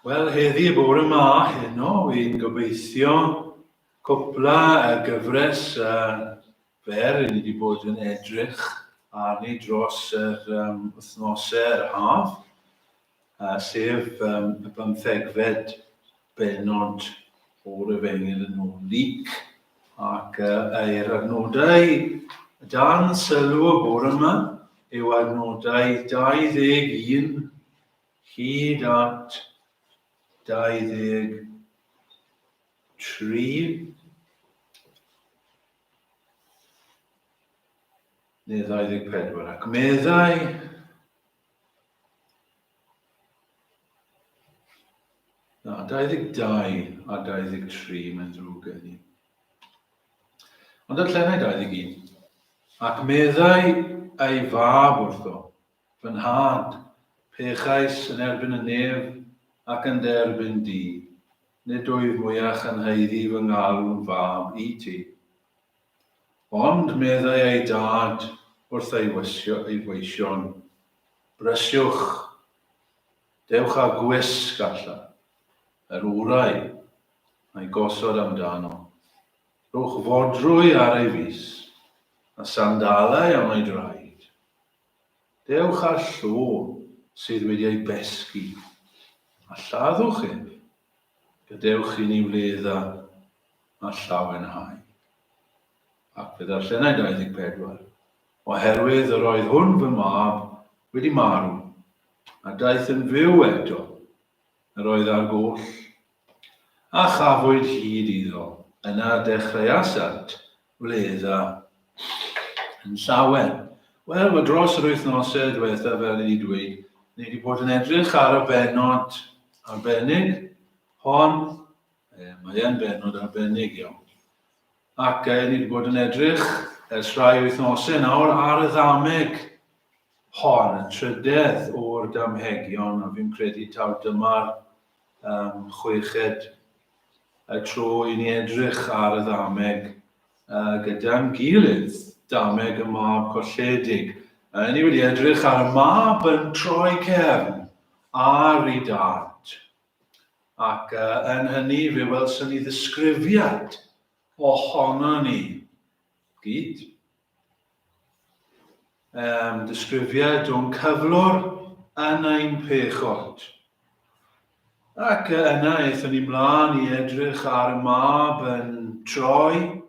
Wel, heddi y bore yma heno, wy'n gobeithio cwpla y gyfres fer ni wedi bod yn edrych arni dros yr wythnosau'r haf, sef y 15fed benod o'r Efengyl yn ôl Lyc, ac yr adnodau dan sylw y bore yma yw adnodau 21 hyd at 23 neu 24 ac meddai na 22 a 23 mae'n ddrwg gen i. Ond allanau 21 ac meddai ei fab wrtho, fy nhad, pechais yn erbyn y nef ac yn derbyn di, nid oedd mwyach yn heiddi fy ngalw'n fab i ti. Ond meddai ei dad wrth ei weision, brysiwch, dewch a gwisg allan, yr wrau a'i gosod amdano. Rwch fodrwy ar ei fus, a sandalau am ei draed. Dewch ar llo sydd wedi ei besgu, a lladdwch ef, gadewch i ni wledda a llawenhau. Ac fe ddarllenau 24, oherwydd yr oedd hwn fy mab wedi marw, a daeth yn fyw eto, yr oedd ar goll, a chafwyd hyd iddo, yna dechreuasant wledda yn llawen. Wel, mae dros yr wythnosau diwethaf fel ni wedi dweud, ni wedi bod yn edrych ar y benod arbennig, hon, mae'n benod arbennig iawn. Ac ni wedi bod yn edrych ers rhai wythnosau nawr ar y ddameg hon, y trydedd o'r damhegion, a fi'n credu taw dyma'r chweched y tro i ni edrych ar y ddameg gyda'n gilydd, Dameg y Mab Colledig. Ni wedi edrych ar y mab yn troi cefn ar ei dad. Ac yn hynny fe welson ni ddisgrifiad ohono ni gyd. Disgrifiad o'n cyflwr yn ein pechod. Ac yna eithon ni mlaen i edrych ar y mab yn troi,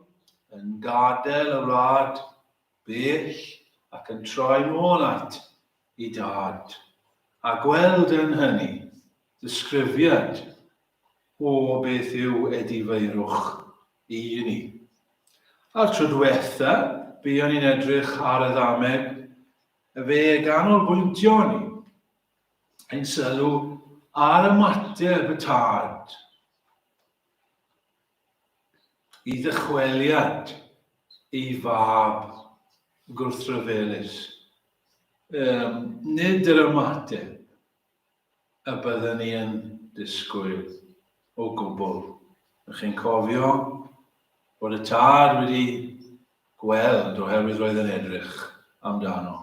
yn gadael y wlad bell ac yn troi nôl at ei dad. A gweld yn hynny ddisgrifiad o beth yw edifeirwch i ni. A'r tro diwetha, buon ni'n edrych ar y ddameg, fe ganolbwyntio ni, ein sylw ar ymateb y tad i ddychweliad ei fab gwrthryfelus. Nid yr ymateb y byddwn ni yn disgwyl o gwbl. Ych chi'n cofio bod y tad wedi gweld oherwydd roedd yn edrych amdano.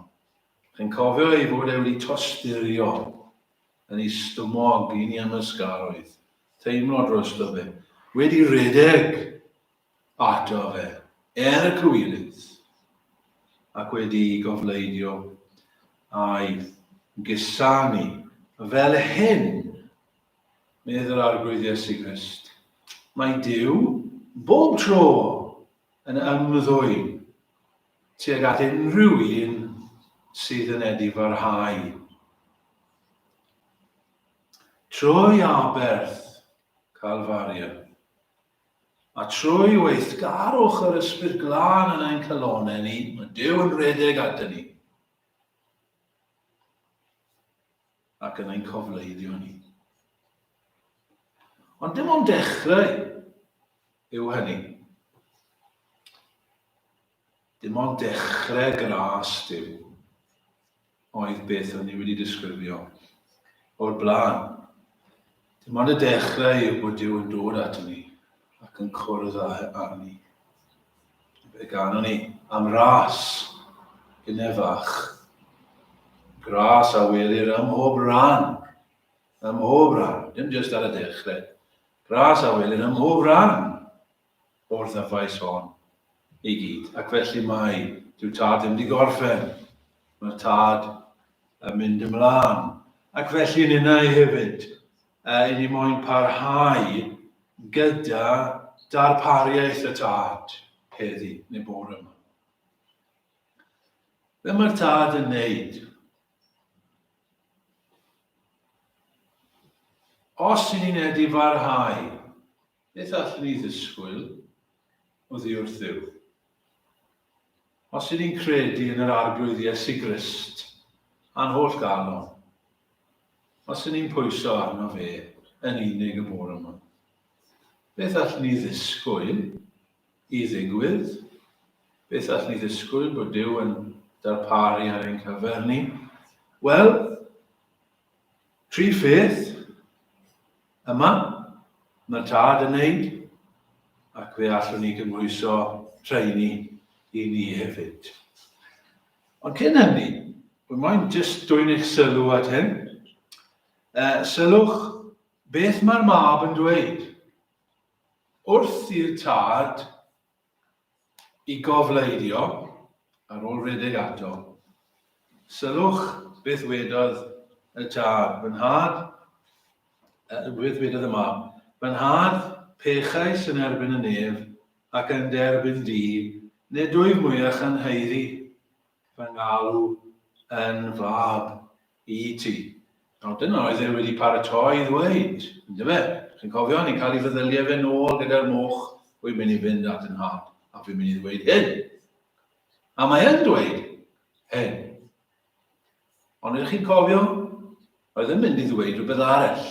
Chi'n cofio ei fod e wedi tosturio yn ei stwmog i ni am ysgarwydd. Teimlo drosto fe. Wedi redeg ato fe, y cywilydd, ac wedi gofleidio a'i gusanu fel hyn, medd yr arglwydd Iesu Grist. Mae Duw bob tro yn ymddwyn tuag at unrhyw un sydd yn edifarhau. Trwy aberth Calfaria, a trwy weithgarwch yr ysbryd glân yn ein calonau ni, mae Duw yn redeg ato ni. Ac yn ein cofleiddio ni. Ond dim ond dechrau yw hynny. Dim ond dechrau gras Duw oedd beth o'n ni wedi disgrifio o'r blaen. Dim ond y dechrau yw bod Duw yn dod ato ni ac yn cwrdd â ni. Fe ganon ni am ras gynnefach. Gras a welir ym mhob ran ym mhob ran, dim jyst ar y dechrau. Gras a welyn ym mhob ran o'r ddyfais hon i gyd. Ac felly dyw tad ddim wedi gorffen. Mae'r tad yn mynd ymlaen. Ac felly yn unau hefyd, i ni moyn parhau gyda darpariaeth y tad heddi neu bore yma. Be mae'r tad yn neud? Os ydyn ni'n edrych farhau, beth allwn ni ddisgwyl o ddi wrth Dduw? Os ydyn ni'n credu yn yr arglwydd Iesu Grist a'n holl galon, os ydyn ni'n pwyso arno fe yn unig y bore yma, beth allwn ni ddisgwyl i ddigwydd? Beth allwn ni ddisgwyl bod Duw yn darparu ar ein cyfer ni? Wel, 3 pheth yma, mae'r tad yn neud, ac fe allwn ni gymhwyso treini i ni hefyd. Ond cyn hynny, wy'n moyn jyst dwy'n eich sylw at hyn. Sylwch beth mae'r mab yn dweud. Wrth i'r tad i gofleidio ar ôl redeg ato. Sylwch beth wedodd y tad. Beth wedodd y mab. Fy nhad pechais yn erbyn y nef ac yn derbyn di, nid wyf mwyach yn heiddi fy ngalw yn fab i ti. Nawr, dyna oedd e wedi paratoi i ddweud. Yndy fe? Chi'n cofio, ni'n cael ei feddyliau fe nôl gyda'r moch, wy'n mynd i fynd at yn had, a fi'n mynd i ddweud hyn. A mae e'n dweud hyn. Ond ydych chi'n cofio, oedd e'n mynd i ddweud rhywbeth arall.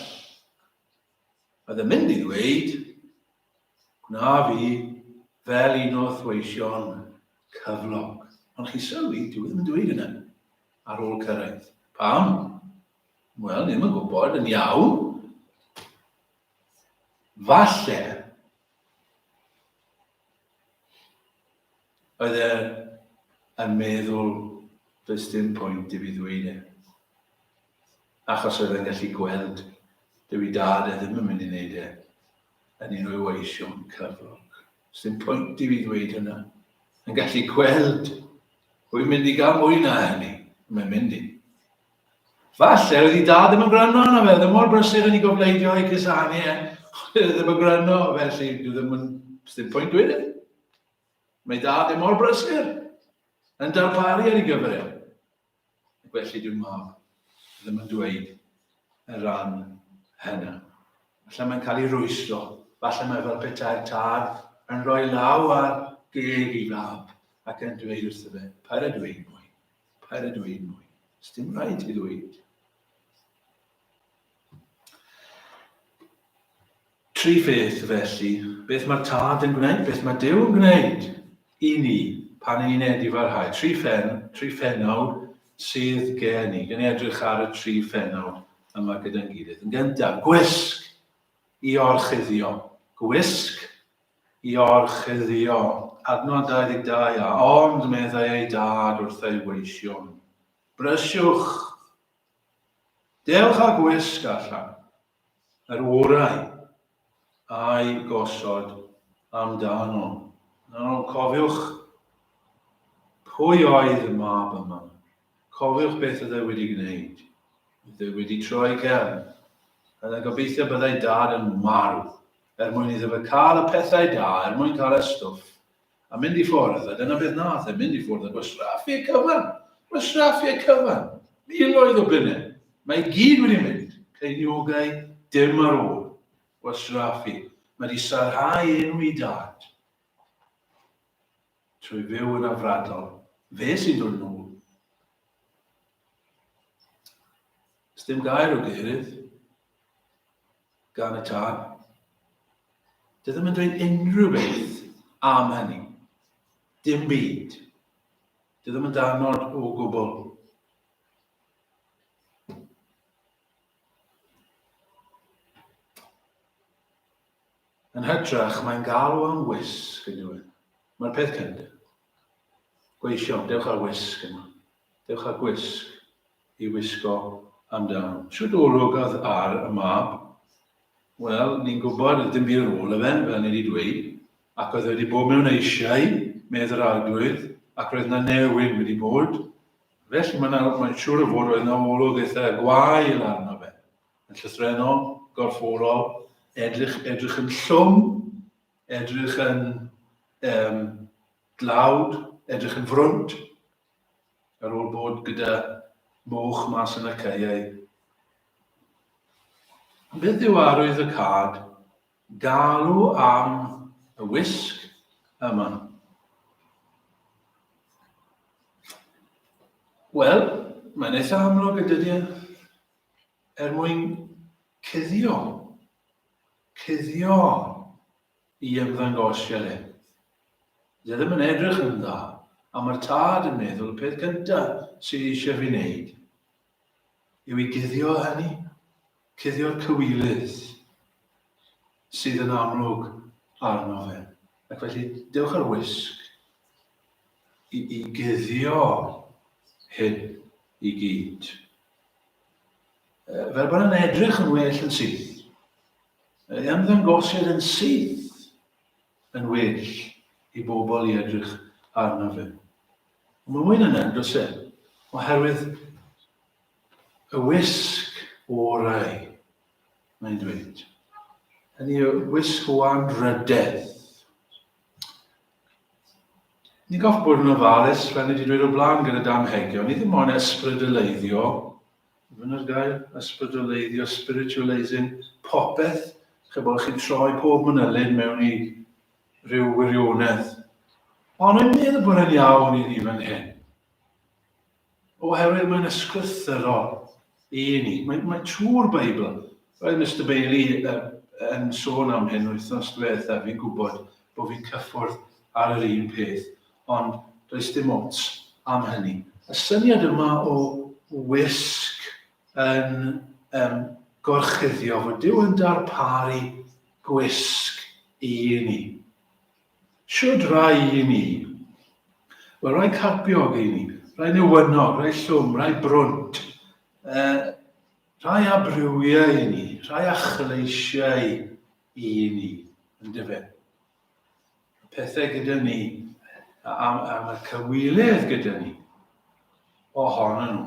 Oedd e'n mynd i ddweud, gwna fi fel un o ddweision cyflog. Ond chi sylwi, dwi ddim yn dweud yna ar ôl cyrraedd. Pam? Wel, ni ddim yn gwybod yn iawn. Falle, oedd e'n meddwl does dim pwynt i fi ddweud e. Achos oedd e'n gallu gweld dyw I dad ddim yn mynd i wneud e yn un o'i weision cyflog. Does dim pwynt i fi ddweud hynna. Yn gallu gweld wy'n mynd i gael mwy na hynny. Mae'n mynd i. Falle oedd I dad ddim yn gwrando na fe. Ddim mor brysur yn ei gofleidio i cysanu e. Oedd ddim yn gwrando, felly does dim pwynt dweud e. Mae dad ddim mor brysur yn darparu ar ei gyfer e. Felly dwi'n mab ddim yn dweud y ran hynna. Falle mae'n cael ei rwystro. Falle mae fel petai'r tad yn rhoi law ar geg I fab ac yn dweud wrtho fe, paid a dweud mwy, paid a dweud mwy. Does dim rhaid I ddweud. 3 pheth felly, beth mae'r tad yn gwneud, beth mae Duw yn gwneud I ni pan ni'n edrych farhau. 3 phennawd sydd gen I. Gen I edrych ar y 3 phennawd yma gyda'n gilydd. Yn gyntaf, gwisg I orchuddio. Gwisg I orchuddio. Adnod 22 ond meddai ei dad wrth ei weision. Brysiwch. Dewch a gwisg allan. Yr orau a'i gosod amdano. Nawr, cofiwch pwy oedd y mab yma. Cofiwch beth oedd e wedi gwneud. Oedd e wedi troi cefn. Oedd e'n gobeithio byddai dad yn marw. Mwyn iddo fe cael y pethau da, mwyn cael y stwff. A mynd I ffwrdd, a dyna beth nath e, mynd I ffwrdd a gwastraffu y cyfan. Gwastraffu y cyfan. Miloedd o bunnau. Mae gyd wedi mynd. Ceiniogau dim ar ôl. Gwastraffu. Mae wedi sarhau enw I dad. Trwy fyw yn afradol. Fe sy'n dod nôl. Ys dim gair o geirydd gan y tad. Dy ddim yn dweud unrhyw beth am hynny. Dim byd. Dy ddim yn danod o gwbl. Yn hytrach, mae'n galw am wisg yn dweud. Mae'r peth cyntaf. Gweision, dewch ar wisg yma. Dewch ar gwisg I wisgo amdano. Siwt olwgodd ar y mab? Wel, ni'n gwybod dim byd ar ôl y fe, fel ni wedi dweud, ac oedd wedi bod mewn eisiau, medd yr arglwydd, ac roedd yna newid wedi bod. Felly mae'n siŵr o fod roedd yna olwg eitha gwael arno fe. Yn llythrenol, gorfforol, edrych yn llwm, edrych yn dlawd, edrych yn frwnt, ar ôl bod gyda moch mas yn y caeau. Beth yw arwydd y cad? Galw am y wisg yma. Wel, mae'n eitha amlwg y dydy mwyn cuddio i ymddangosiad e. Dwi ddim yn edrych yn dda, a mae'r tad yn meddwl y peth gyntaf sydd eisiau fi wneud yw i guddio hynny, cuddio'r cywilydd sydd yn amlwg arno fe. Ac felly, dewch ar wisg i guddio hyn i gyd. Fel bod yn edrych yn well yn syth. Ymddangosiad yn syth yn well i bobl i edrych arno fe. Mae mwy yna, dos e, oherwydd y wisg orau, mae'n dweud. Hynny yw wisg o anrydedd. Ni'n goffi bod yn ofalus, fel ni wedi dweud o blaen gyda damhegion, ni ddim ond ysbrydaleiddio, fyna'r gair, ysbrydaleiddio, spiritualising, popeth, chybod chi'n troi pob manylid mewn i ryw wirionedd. Ond yn meddwl bod yn iawn i ni fan hyn. Oherwydd mae'n ysgrythurol i ni. Mae trwy'r Beibl. Roedd Mr Bailey yn sôn am hyn wythnos diwethaf, fi'n gwybod bod fi'n cyffwrdd ar yr un peth, ond does dim ots am hynny. Y syniad yma o wisg yn gorchuddio, fod Duw yn darparu gwisg i ni. Siwd rai i ni? Wel, rai carpiog i ni, rai newynog, rai llwm, rai brwnt, rai abrywiau i ni, rai achleisiau i ni, yn dyfyn. Pethau gyda ni, am y cywilydd gyda ni, ohonyn nhw.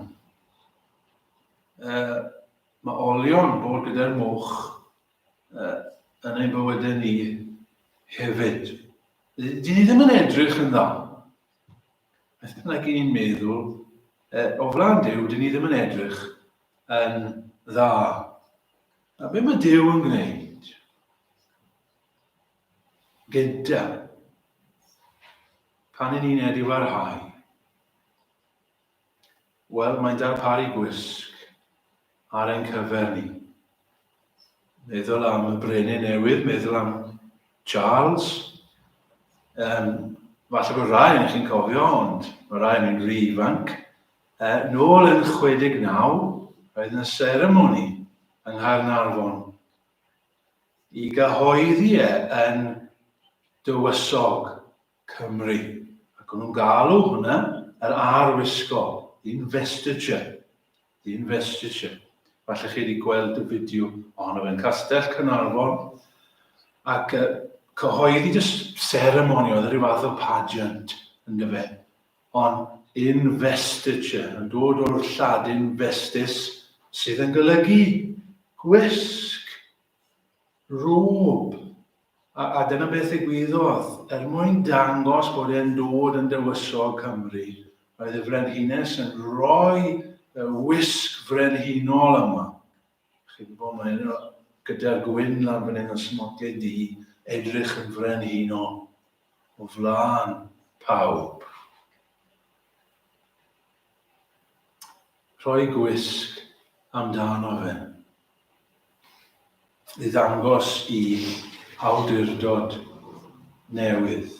Mae olion bod gyda'r moch yn ein bywydau ni hefyd. Dyn ni ddim yn edrych yn dda. Beth bynnag ni'n meddwl, o flaen Duw, dyn ni ddim yn edrych yn dda. A be mae Duw yn gwneud? Gyda. Pan ni'n edifarhau. Wel, mae'n darparu gwisg ar ein cyfer ni. Meddwl am y brenin newydd, meddwl am Charles. Falle bod rai yn chi'n cofio, ond mae rai yn rhy ifanc. Nôl yn 69, roedd yna seremoni yng Nghaernarfon i gyhoeddi yn dywysog Cymru. Ac o'n nhw'n galw hwnna yr arwisgo, investiture. Falle chi wedi gweld y fideo ohono fe'n Castell Caernarfon. Ac cyhoeddi jyst seremoni, oedd rhyw fath o pageant yn dyfe. Ond investiture, yn dod o'r Lladin vestis, sydd yn golygu gwisg, rôb. A dyna beth ddigwyddodd, mwyn dangos bod e'n dod yn dywysog Cymru. Roedd y frenhines yn rhoi y wisg frenhinol yma. Chi'n gwybod, mae'n gyda'r gwyn lan fan hyn yn smotiau di, edrych yn frenhinol o flaen pawb. Rhoi gwisg amdano fe. I ddangos i awdurdod newydd.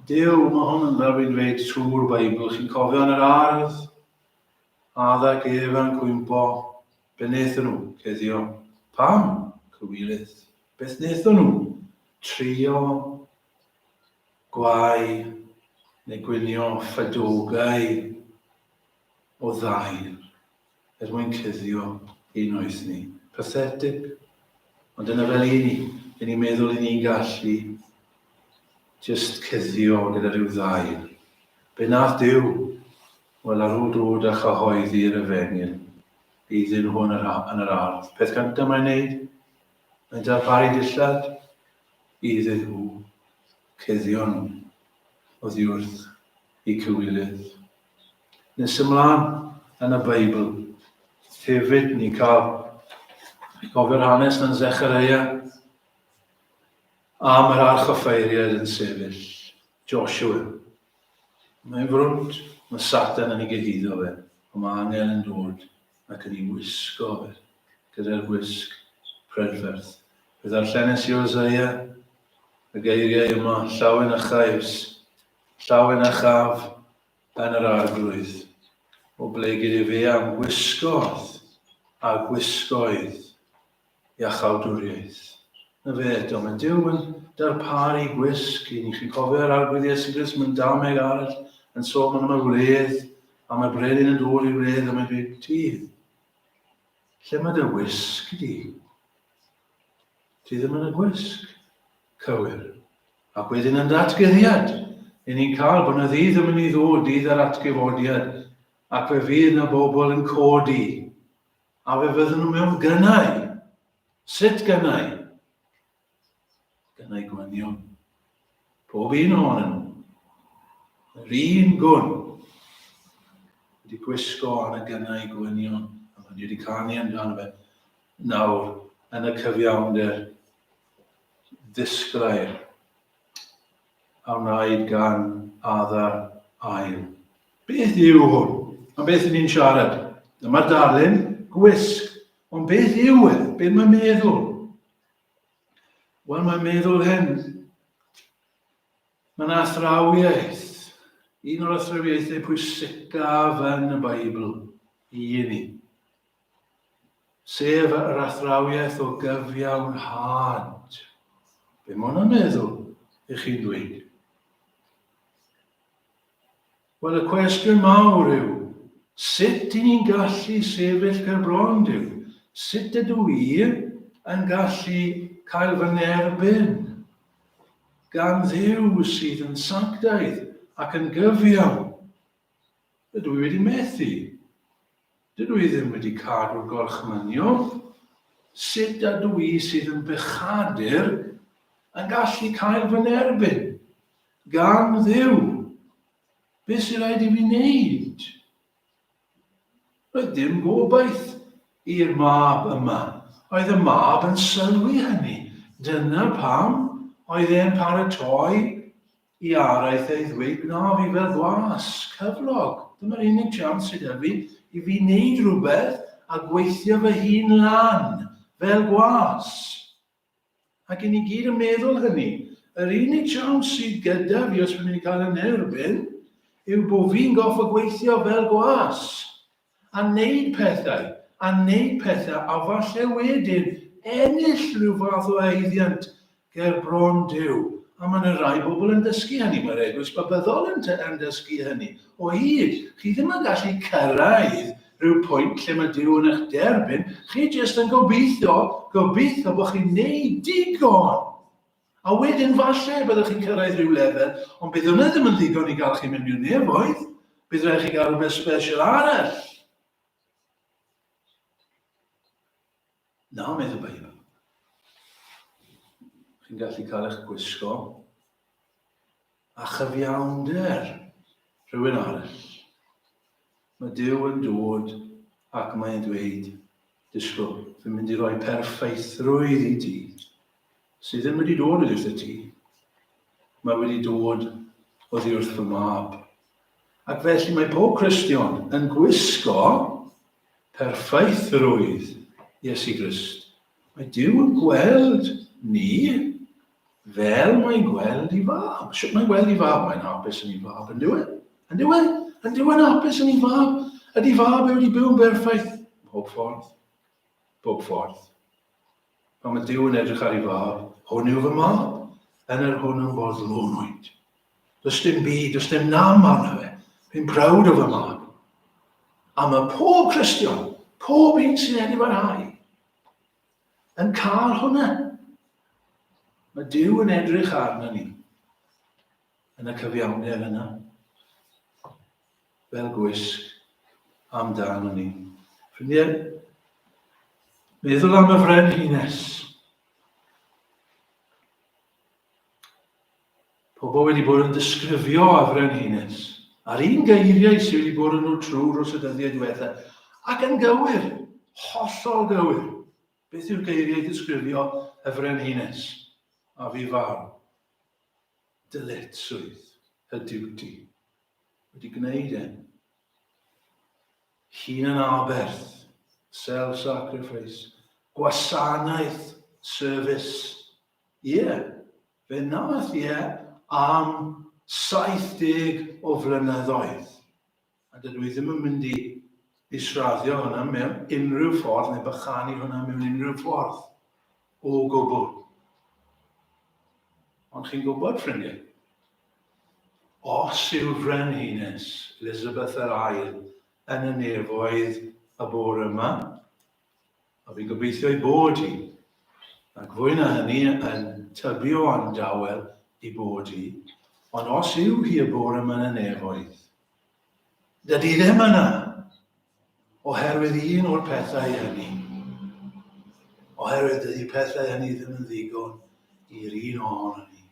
Duw, mae hwn yn fel fi'n dweud trwy'r Beibl. Chi'n cofio yn yr ardd? Addag Efan cwympo. Be wnaethon nhw? Cuddio. Pam? Cywilydd. Beth wnaethon nhw? Trio, gwau, neu gwynio ffadogau o ddair. mwyn cuddio un oes ni. Pathetic, ond dyna fel i ni meddwl i ni'n gallu just cuddio gyda rhyw ddair. Be nath Duw? Wel, ar ôl dod a chyhoeddi'r efengyl, iddyn nhw yn yr ardd. Peth cyntaf mae'n neud, mae'n darparu dillad, iddyn nhw cuddio nhw oddi wrth eu cywilydd. Nes ymlaen yn y Beibl, hefyd ni'n cael gofio'r hanes yn Zecharia am yr archoffeiriad yn sefyll, Joshua. Mae'n frwnt, mae Satan yn ei gyhuddo fe, ond mae angel yn dod ac yn ei wisgo fe, gyda'r wisg prydferth. Bydd ar llenys i Oseia, y geiriau yma, llawen a chais, llawen a chaf yn yr arglwydd, o ble gyda fe am wisgodd a gwisgoedd iachawdwriaeth. Na fe eto, mae Duw yn darparu gwisg i ni. Chi'n cofio'r arglwydd Iesu Grist, mae'n dameg arall yn sôn am y wledd, a mae brenin yn dod i'r wledd, a mae'n dweud, ti, lle mae dy wisg di? Ti ddim yn y gwisg cywir. Ac wedyn yn datgyddiad, i ni'n cael bod yna ddydd yn mynd i ddod, dydd ar atgyfodiad, ac fe fydd yna bobl yn codi, a fe fydden nhw mewn gynnau. Sut gynnau? Gynnau gwynion. Pob un ohonyn nhw. Yr un gwn wedi gwisgo yn y gynnau gwynion, a mae wedi canu amdano fe nawr yn y cyfiawnder ddisglair a wnaed gan addar ail. Beth yw hwn? Ond beth ni'n siarad? Dyma'r darlun, gwisg. Ond beth yw e? Beth mae'n meddwl? Wel, mae'n meddwl hyn. Mae'n athrawiaeth. Un o'r athrawiaethau pwysicaf yn y Beibl i ni. Sef yr athrawiaeth o gyfiawnhad. Be mae hwnna'n meddwl i chi'n dweud? Wel, y cwestiwn mawr yw, sut i ni'n gallu sefyll gerbron Duw? Sut ydw i yn gallu cael fy nerbyn gan Dduw sydd yn sanctaidd ac yn gyfiawn? Ydw i wedi methu? Dydw i ddim wedi cadw'r gorchmynion? Sut ydw i sydd yn bechadur yn gallu cael fy nerbyn gan Dduw? Beth sy'n rhaid i fi wneud? Roedd dim gobaith i'r mab yma. Oedd y mab yn sylwi hynny. Dyna pam oedd e'n paratoi i araith ei ddweud, na fi fel gwas, cyflog. Dyma'r unig siawns sydd fi i fi wneud rhywbeth a gweithio fy hun lan fel gwas. Ac i ni gyd yn meddwl hynny. Yr unig siawns sydd gyda fi os fi'n mynd i cael yn erbyn yw bod fi'n goffa gweithio fel gwas a wneud pethau, a falle wedyn ennill rhyw fath o eiddiant ger bron Duw. A mae'n rai bobl yn dysgu hynny, mae'r eglwys babyddol yn dysgu hynny. O hyd, chi ddim yn gallu cyrraedd rhyw pwynt lle mae Duw yn eich derbyn, chi jyst yn gobeithio bod chi'n neud digon. A wedyn falle byddwch chi'n cyrraedd rhyw lefel, ond bydd hwnna ddim yn ddigon i gael chi mynd mewn nefoedd, bydd rhaid chi gael rhywbeth special arall. Na, meddwl Beibl. Chi'n gallu cael eich gwisgo a chyfiawnder rhywun arall. Mae Duw yn dod ac mae'n dweud, disgwyl, fi'n mynd i roi perffeithrwydd i ti, sydd ddim wedi dod oddi wrth y ti. Mae wedi dod oddi wrth fy mab. Ac felly mae pob Cristion yn gwisgo perffeithrwydd Iesu Grist. Mae Duw yn gweld ni fel mae'n gweld i fab. Sut mae'n gweld i fab? Mae'n hapus yn ei fab, yn diwedd. Yn diwedd? Yn diwedd hapus yn ei fab. Ydy fab wedi byw'n berffaith? Pob ffordd. Pob ffordd. Pan mae Duw yn edrych ar ei fab, hwn yw fy mab. Yn yr hwn yn fodlonwyd. Does dim byd, does dim nam arno fe. Fi'n prawd o fy mab. A mae pob Cristion Pob un sy'n wedi barhau yn cael hwnna. Mae Duw yn edrych arno ni yn y cyfiawnder yna. Fel gwisg amdano ni. Ffrindiau, meddwl am y frenhines. Pobl wedi bod yn disgrifio a frenhines. A'r un geiriau sydd wedi bod yn nhw trwy dros y dyddiau diwethaf. Ac yn gywir, hollol gywir. Beth yw'r geiriau disgrifio y frenhines? A fi farw. Dyletswydd, y duty. Wedi gwneud e. Hun yn aberth, self-sacrifice, gwasanaeth, service. Fe nath am 70 o flynyddoedd. A dydw i ddim yn mynd i israddio hwnna mewn unrhyw ffordd, neu bychanu hwnna mewn unrhyw ffordd o gwbl. Ond chi'n gwybod, ffrindiau, os yw frenhines Elizabeth yr Ail yn y nefoedd y bore yma, a fi'n gobeithio ei bod hi, ac fwy na hynny yn tybio o'n dawel i bod hi, ond os yw hi y bore yma yn y nefoedd, dydy ddim yna, oherwydd un o'r pethau hynny. Oherwydd dydy pethau hynny ddim yn ddigon i'r un ohono ni.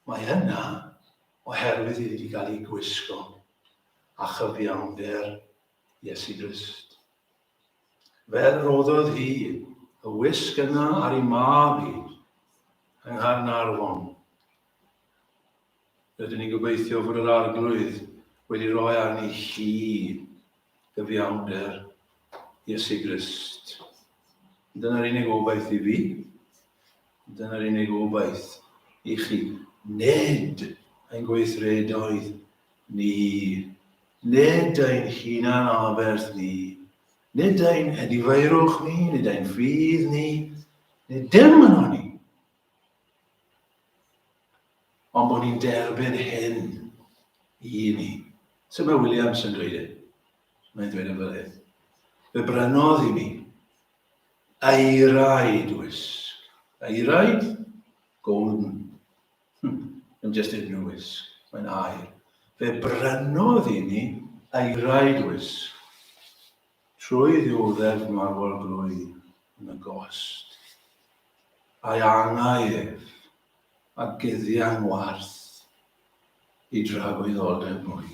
Mae yna oherwydd i wedi cael ei gwisgo a chyfiawnder Iesu Grist. Fel roddodd hi y wisg yna ar ei mab hi yng Nghaernarfon. Rydyn ni'n gobeithio fod yr arglwydd wedi rhoi arni hi gyfiawnder Iesu Grist. Dyna'r unig obaith i fi. Dyna'r unig obaith i chi. Nid ein gweithredoedd ni. Nid ein hunan aberth ni. Nid ein edifeirwch ni, nid ein ffydd ni. Nid dim yno ni. Ond bod ni'n derbyn hyn i ni. Sut mae Williams yn dweud e? Mae'n dweud yn fel hyn. Fe brynodd i mi eiraid wisg. Eiraid? Golden. Yn just unrhyw wisg. Mae'n air. Fe brynodd i ni eiraid wisg. Trwy ddioddef marwol glwy yn y gost. A'i angaif a guddiau'n warth i dragwyddoldeb mwy.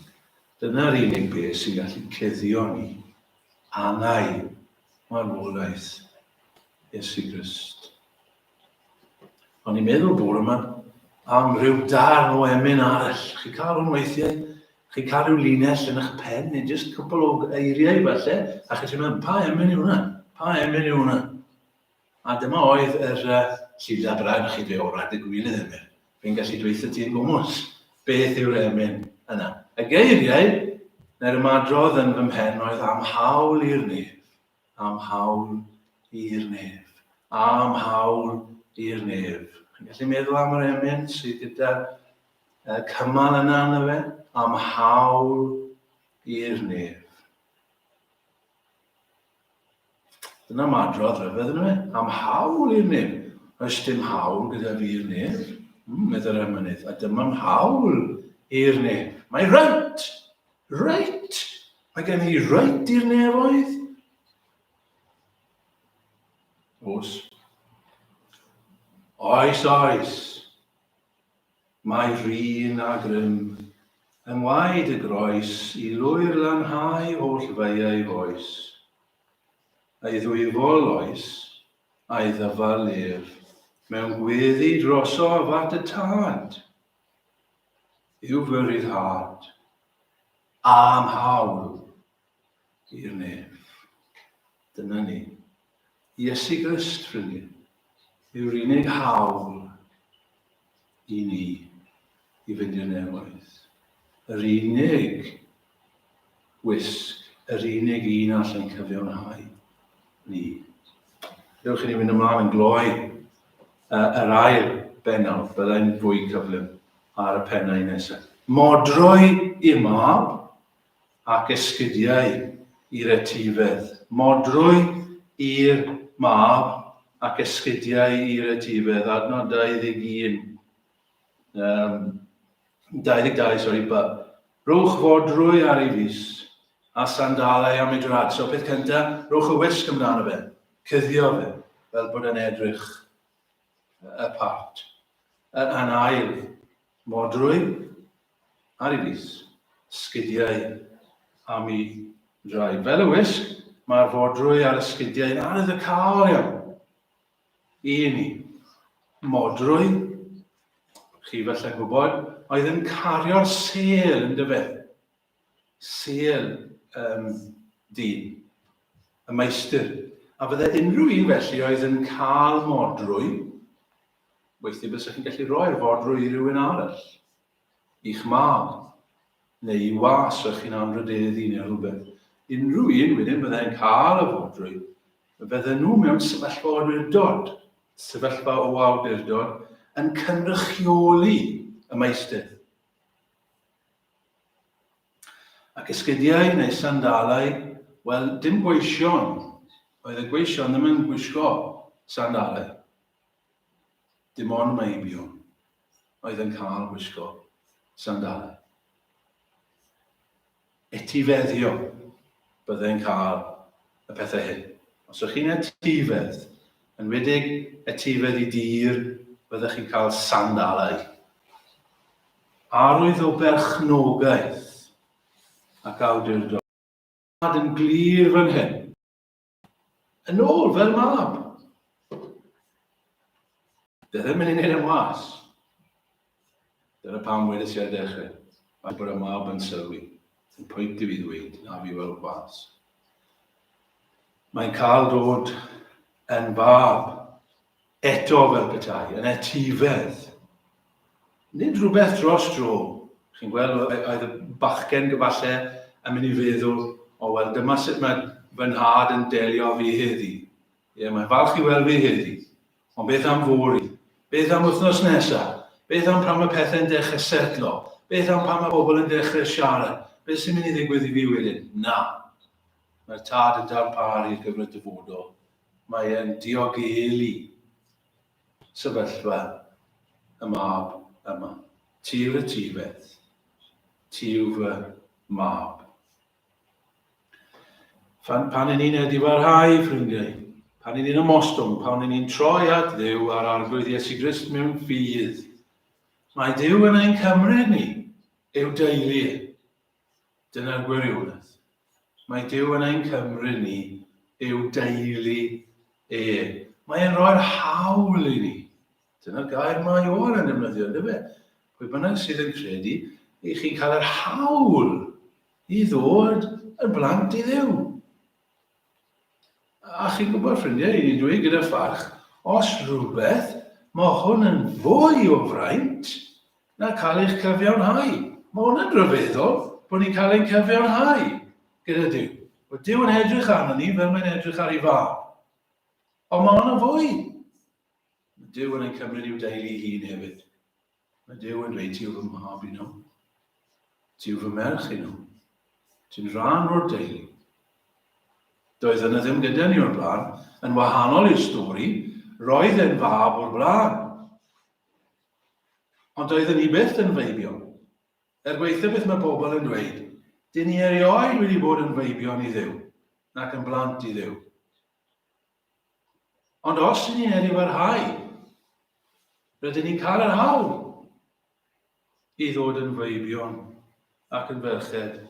Dyna'r unig beth sy'n gallu cuddio ni angau marwolaeth Iesu Grist. Ond i'n meddwl bore yma am ryw darn o emyn arall. Chi'n cael hwn weithiau, chi'n cael ryw linell yn eich pen, neu jyst cwbl o eiriau falle, a chi'n meddwl, pa emyn yw hwnna? Pa emyn yw hwnna? A dyma oedd yr llida brawn chi dweud o rhaid y gwylydd emyn. Fi'n gallu dweithio ti'n gwmws beth yw'r emyn yna. Y geiriau, neu'r ymadrodd yn fy mhen oedd am hawl i'r nef. Am hawl i'r nef. Am hawl i'r nef. Chi'n gallu meddwl am yr emyn sydd gyda cymal yna yna fe? Am hawl i'r nef. Dyna madrodd rhyfedd yna fe. Am hawl i'r nef. Oes dim hawl gyda fi'r nef. Meddwl emynydd. A dyma'n hawl i'r nef. Mae reit. Reit. Mae gen i reit i'r nefoedd. Oes. Oes, oes. Mae rhin a grym yn waed y groes i lwyr lanhau oll feiau foes. Ei ddwyfol oes, a'i ddyfal ef, mewn gweddi drosof at y tad. Yw fy ryddhad, am hawl i'r nef. Dyna ni. Iesu Grist, ffrindiau, yw'r unig hawl i ni i fynd i'r nefoedd. Yr unig wisg, yr unig un allan cyfiawnhau ni. Dewch i ni fynd ymlaen yn gloi yr ail bennawd, byddai'n fwy cyflym ar y pennau nesaf. Modroi i mab ac esgidiau i'r etifedd Modrwy i'r mab ac esgidiau i'r etifedd, adnod 21. 22, sorry, rwch fodrwy ar ei fus a sandalau am ei drad. So peth cyntaf, rwch y wisg amdano fe, cyddio fe, fel bod yn edrych y part. Yn ail, modrwy ar ei fus, sgidiau am ei drad. Fel y wisg, mae'r fodrwy ar y sgidiau yn ardd y cael iawn. Un ni, modrwy, chi falle gwybod, oedd yn cario'r sêl yn dyfe. Sêl dyn, y meistr. A fydde unrhyw un felly oedd yn cael modrwy, weithio bys chi'n gallu rhoi'r fodrwy i rywun arall. I'ch mab, neu i was o'ch chi'n anrhydeddu neu rhywbeth. Unrhyw un wedyn bydde'n cael y fodrwy, bydde nhw mewn sefyllfa awdurdod, sefyllfa o awdurdod, yn cynrychioli y meistr. Ac esgidiau neu sandalau, wel, dim gweision. Oedd y gweision ddim yn gwisgo sandalau. Dim ond meibion oedd yn cael gwisgo sandalau. Etifeddio byddai'n cael y pethau hyn. Os ydych chi'n etifedd, yn wedig etifedd i dir, byddwch chi'n cael sandalau. Arwydd o berchnogaeth ac awdurdod. Yn glir fan hyn. Yn ôl fel mab. Dy ddim yn unig yn was. Dyna pam wedys i ar dechrau. Mae bod y mab yn sylwi. Yn pwynt i fi ddweud, na fi fel was. Mae'n cael dod yn fab eto fel petai, yn etifedd. Nid rhywbeth dros dro. Chi'n gweld, oedd y bachgen gyfalle yn mynd i feddwl, o wel, dyma sut mae fy nhad yn delio fi heddi. Ie, mae'n falch i weld fi heddi. Ond beth am fori? Beth am wythnos nesaf? Beth am pan mae pethau'n dechrau setlo? Beth am pan mae bobl yn dechrau siarad? Beth sy'n mynd i ddigwydd i fi wedyn? Na. Mae'r tad yn darparu i'r gyfer dyfodol. Mae e'n diogelu sefyllfa y mab yma. Tiw y tifedd. Tiw fy mab. Pan yn ni'n edifarhau, ffrindiau, pan yn ni'n ymostwng, pan yn ni'n troi at Dduw ar arglwydd Iesu Grist mewn ffydd, mae Dduw yn ein cymryd ni i'w deulu. Dyna'r gwirionedd. Mae Dduw yn ein cymryd ni i'w deulu e. Mae e'n rhoi'r hawl i ni. Dyna'r gair mae o'r yn defnyddio, ynddo fe? Pwy bynnag sydd yn credu, i chi'n cael yr hawl i ddod yn blant i Dduw. A chi'n gwybod, ffrindiau, i ni dweud gyda pharch, os rhywbeth, mae hwn yn fwy o fraint na cael eich cyfiawnhau. Mae hwn yn rhyfeddol bod ni'n cael ein cyfiawnhau gyda Dduw. Bod Dduw yn edrych arno ni fel mae'n edrych ar ei fab. Ond mae hwn yn fwy. Mae Dduw yn ein cymryd i'w deulu hun hefyd. Mae Dduw yn dweud tiw fy mab i nhw. Tiw fy merch i nhw. Ti'n rhan o'r deulu. Doedd yna ddim gyda ni o'r blaen, yn wahanol i'r stori, roedd e'n fab o'r blaen. Ond doedd ni byth yn feibion. Gweithio beth mae bobl yn dweud, dyn ni erioed wedi bod yn feibion i Dduw, nac yn blant i Dduw. Ond os dyn ni'n edifarhau, rydyn ni'n cael yr hawl i ddod yn feibion ac yn ferched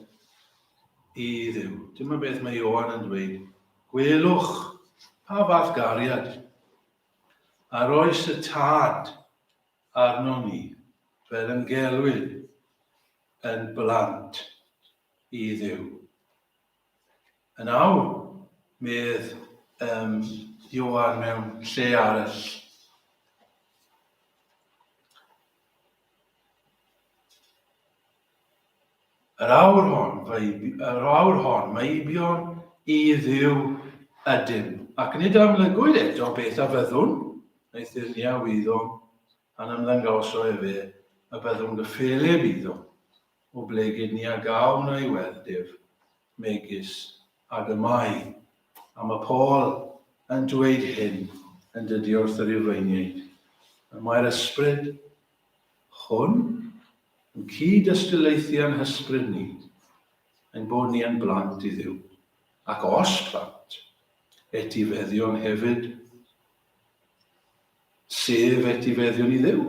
i Dduw. Dyma beth mae Ioan yn dweud. Gwelwch pa fath gariad a roes y tad arno ni fel yn gelwyd yn blant i Dduw. Yn awr, medd Ioan mewn lle arall. Yr awr hon, meibion i Dduw ydym. Ac nid amlygwyd eto beth a fyddwn, neu thyrnia wyddom, a'n ymddangoso efe, y byddwn gyffeleb iddo, o ble gyd ni a gawn a'i weldyf, megis ag y mai. A mae Paul yn dweud hyn yn dydi wrth yr Rufeiniaid. Mae'r ysbryd hwn yn cyd-ystyleithiau'n hysbryd ni ein bod ni yn blant i Dduw. Ac os plant, etifeddion hefyd, sef etifeddion i Dduw.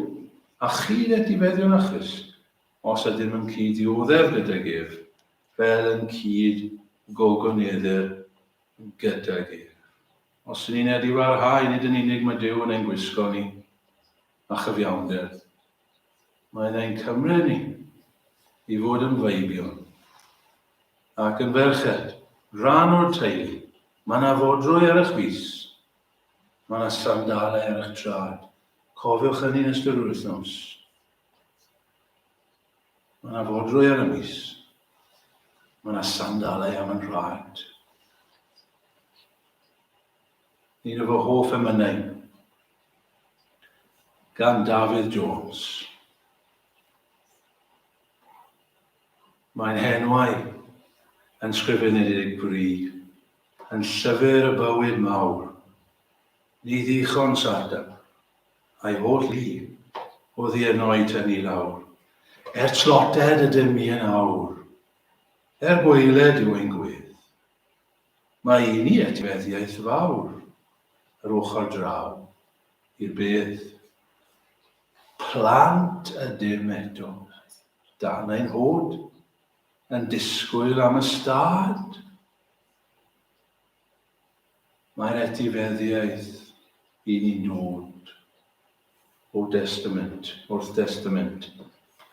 A chyd etifeddion a Christ, os ydym yn cyd-dioddef gydag ef, fel yn cyd-gogonedder gydag ef. Os ni'n edifarhau, nid yn unig mae Duw yn ein gwisgo ni a chyfiawnder. Mae'n ein cymryd ni i fod yn feibion ac yn ferched, rhan o'r teulu. Mae yna fodrwy ar eich bys, mae yna sandalau ar eich trad. Cofiwch hynny'n ystod yr wythnos. Mae yna fodrwy ar y mis, mae yna sandalau am yn rhad. Un o fy hoff emynau, gan David Jones. Mae'n henwau yn sgrifenedig bri, yn llyfr y bywyd mawr. Ni ddichon Satan, a'i holl li, o ddienoi tynnu lawr. Tlotted ydym mi yn awr, gweiled yw ein gwydd. Mae un i etifeddiaeth fawr, yr ochr draw, i'r bedd. Plant ydym eto, dan ein hod, yn disgwyl am ystad. Mae'r etifeddiaeth i ni'n dod o Testament, wrth Testament,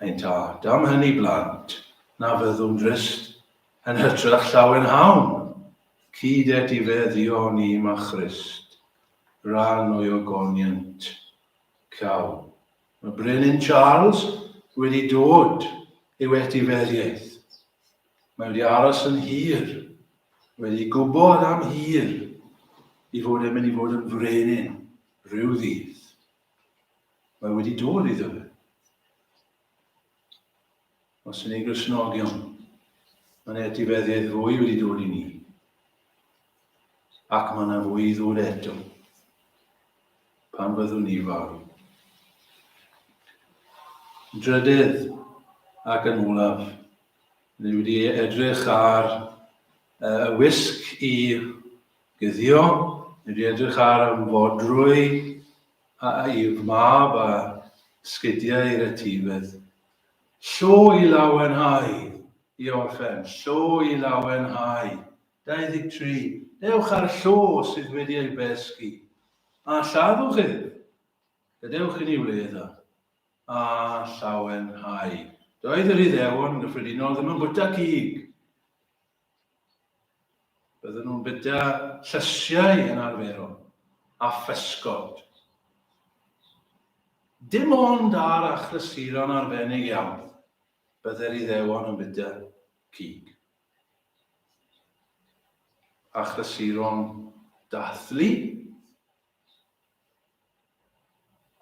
ein tad. Am hynny blant, na fyddwn drist yn hytrach llawen hawn, cyd etifeddio ni ma Christ, rhan o'i ogoniant caw. Mae Brenin Charles wedi dod i'w etifeddiaeth. Mae wedi aros yn hir, wedi gwybod am hir, i fod yn mynd i fod yn frenin rhyw ddydd. Mae wedi dod iddo fe. Os y'n ei Gristnogion, mae'n etifeddiaeth fwy wedi dod i ni. Ac mae yna fwy i ddod eto, pan fyddwn ni farw. Drydydd ac yn olaf, ni wedi edrych ar y wisg i guddio, ni wedi edrych ar ymfodrwy i'r mab a sgidiau i'r etifedd. Llo i lawenhau, i orffen, llo i lawenhau. 23. Dewch ar llo sydd wedi ei besgu. A lladdwch ef, gadewch i ni wledda, a llawenhau. Doedd yr Iddewon gyffredinol ddim yn bwyta cig. Bydden nhw'n bwyta llysiau yn arferol, a physgod. Dim ond ar achlasuron arbennig iawn, bydde'r Iddewon yn bwyta cig. Achlasuron dathlu,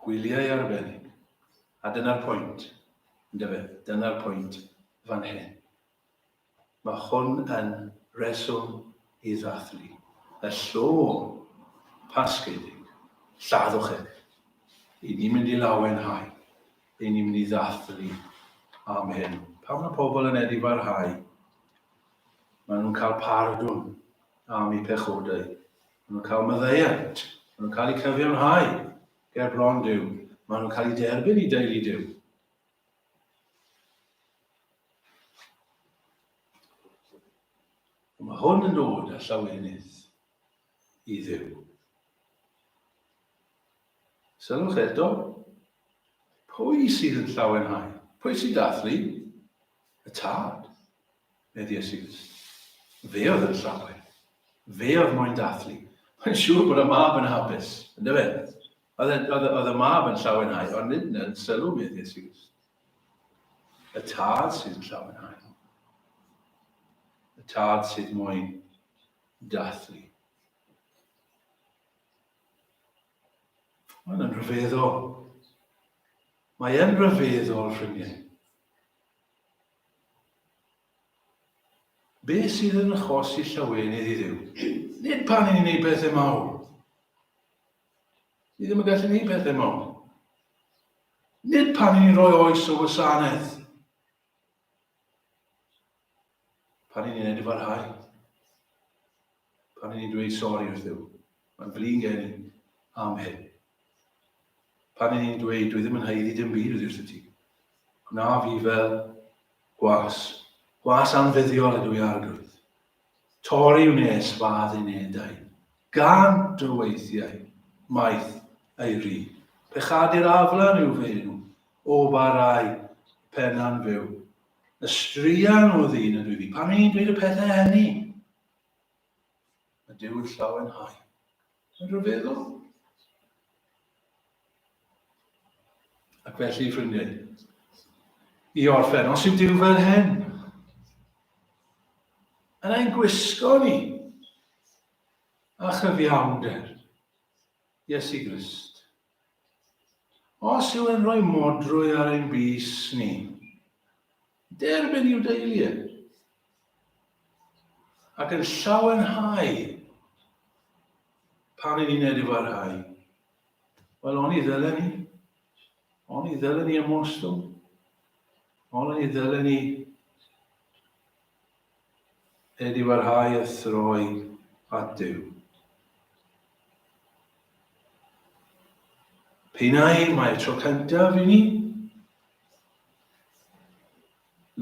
gwyliau arbennig. A dyna'r pwynt, dyna'r pwynt fan hyn. Mae hwn yn reswm i ddathlu. Y llo pasgedig, lladdwch ef. I ni'n mynd i lawenhau, i ni'n mynd i ddathlu am hyn. Pan mae pobl yn edifarhau, maen nhw'n cael pardwn am eu pechodau. Maen nhw'n cael maddeuant, maen nhw'n cael eu cyfiawnhau ger bron Duw. Maen nhw'n cael eu derbyn i deulu Duw. Mae hwn yn dod â llawenydd i Dduw. Sylwch eto, pwy sydd yn llawenhau? Pwy sydd dathlu? Y tad. Meddi Iesu. Fe oedd yn llawen. Fe oedd moyn dathlu. Mae'n siŵr bod y mab yn hapus. Ynddo fe? Oedd y mab yn llawenhau, ond nid yn sylw meddi Iesu. Y tad sydd yn llawenhau. Y tad sydd moyn dathlu. Mae'n rhyfeddol. Mae'n rhyfeddol, ffrindiau. Be sydd yn achosi llawenydd i Dduw? Nid pan ni'n gwneud bethau mawr. Ni ddim yn gallu gwneud bethau mawr. Nid pan ni'n rhoi oes o wasanaeth. Pan ni'n edfarhau. Pan ni'n dweud sori wrth Dduw. Mae'n flin gen i am hyn. Pan ni'n dweud, dwi ddim yn heiddi dim byd wrth ti. Gwna fi fel gwas. Gwas anfuddiol ydw i arglwydd. Torri wnes fadd i nedau. Gant o weithiau, maith ei ri. Pechadur aflan yw fe nhw, o barau penna'n fyw. Ystrian o ddyn ydw i fi. Pan ni'n dweud y pethau hynny, mae Duw yn llawenhau. Yn rhyfeddol. Ac felly, ffrindiau, i orffen, os yw Duw fel hyn, yn ein gwisgo ni a chyfiawnder Iesu Grist. Os yw yn rhoi modrwy ar ein bys ni, derbyn i'w deiliau, ac yn llawenhau pan ni'n edfarhau, wel, o'n i ddylen ni. O'n i ddylen ni ymostwm. O'n i ddylen ni edfarhau a throi at Duw. P'nai mae tro cyntaf i ni,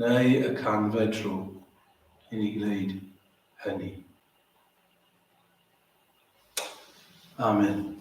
neu y canfed tro i ni gwneud hynny. Amen.